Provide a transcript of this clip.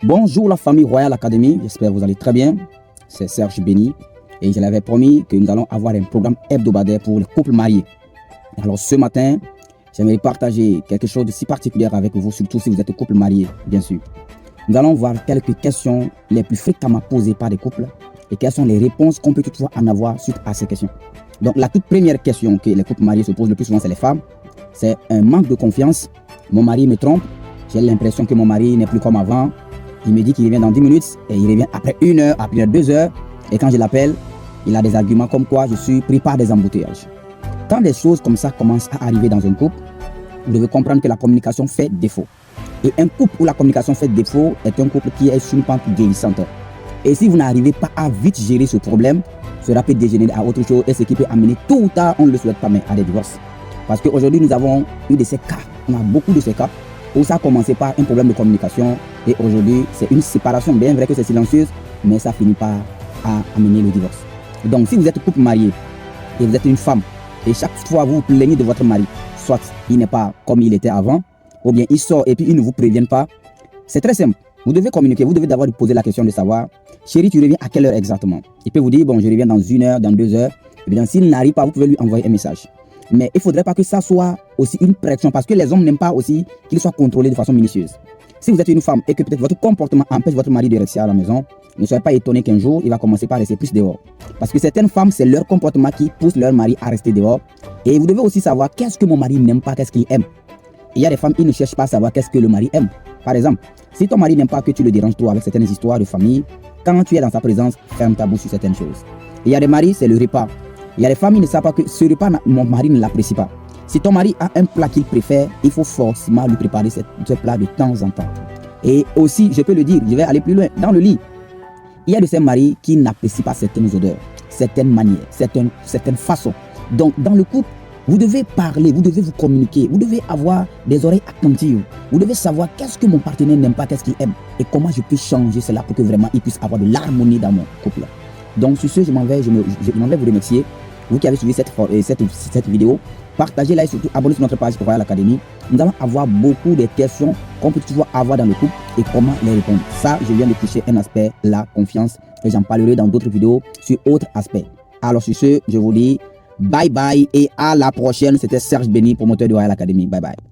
Bonjour la famille Royal Academy, j'espère que vous allez très bien. C'est Serge Béni et je l'avais promis que nous allons avoir un programme hebdomadaire pour les couples mariés. Alors ce matin, j'aimerais partager quelque chose de si particulier avec vous, surtout si vous êtes couple marié, bien sûr. Nous allons voir quelques questions les plus fréquemment posées par les couples et quelles sont les réponses qu'on peut toutefois en avoir suite à ces questions. Donc la toute première question que les couples mariés se posent le plus souvent, c'est les femmes. C'est un manque de confiance. Mon mari me trompe, j'ai l'impression que mon mari n'est plus comme avant. Il me dit qu'il revient dans 10 minutes et il revient après 1 heure, après 2 heures. Et quand je l'appelle, il a des arguments comme quoi je suis pris par des embouteillages. Quand des choses comme ça commencent à arriver dans un couple, vous devez comprendre que la communication fait défaut. Et un couple où la communication fait défaut est un couple qui est sur une pente guérissante. Et si vous n'arrivez pas à vite gérer ce problème, cela peut dégénérer à autre chose et ce qui peut amener tôt ou tard, on ne le souhaite pas, mais à des divorces. Parce qu'aujourd'hui, nous avons eu de ces cas, on a beaucoup de ces cas, où ça a commencé par un problème de communication et aujourd'hui, c'est une séparation, bien vrai que c'est silencieuse, mais ça finit par amener le divorce. Donc, si vous êtes couple marié et vous êtes une femme et chaque fois vous vous plaignez de votre mari, soit il n'est pas comme il était avant, ou bien il sort et puis il ne vous prévient pas, c'est très simple. Vous devez communiquer, vous devez d'abord lui poser la question de savoir, chérie, tu reviens à quelle heure exactement? Il peut vous dire, bon, je reviens dans 1 heure, dans 2 heures. Et bien, s'il n'arrive pas, vous pouvez lui envoyer un message. Mais il ne faudrait pas que ça soit aussi une pression parce que les hommes n'aiment pas aussi qu'il soit contrôlé de façon minutieuse. Si vous êtes une femme et que peut-être votre comportement empêche votre mari de rester à la maison, ne soyez pas étonné qu'un jour, il va commencer par rester plus dehors. Parce que certaines femmes, c'est leur comportement qui pousse leur mari à rester dehors. Et vous devez aussi savoir qu'est-ce que mon mari n'aime pas, qu'est-ce qu'il aime. Il y a des femmes qui ne cherchent pas à savoir qu'est-ce que le mari aime. Par exemple, si ton mari n'aime pas que tu le déranges trop avec certaines histoires de famille, quand tu es dans sa présence, ferme ta bouche sur certaines choses. Il y a des maris, c'est le repas. Il y a des femmes qui ne savent pas que ce repas, mon mari ne l'apprécie pas. Si ton mari a un plat qu'il préfère, il faut forcément lui préparer ce plat de temps en temps. Et aussi, je peux le dire, je vais aller plus loin, dans le lit. Il y a de ces maris qui n'apprécient pas certaines odeurs, certaines manières, certaines façons. Donc, dans le couple, vous devez parler, vous devez vous communiquer, vous devez avoir des oreilles attentives. Vous devez savoir qu'est-ce que mon partenaire n'aime pas, qu'est-ce qu'il aime et comment je peux changer cela pour que vraiment il puisse avoir de l'harmonie dans mon couple. Donc, sur ce, je m'en vais vous remercier. Vous qui avez suivi cette vidéo, partagez-la et surtout abonnez-vous sur notre page pour Royal Academy. Nous allons avoir beaucoup de questions qu'on peut toujours avoir dans le couple et comment les répondre. Ça, je viens de toucher un aspect, la confiance, et j'en parlerai dans d'autres vidéos sur autres aspects. Alors sur ce, je vous dis bye bye et à la prochaine. C'était Serge Béni, promoteur de Royal Academy. Bye bye.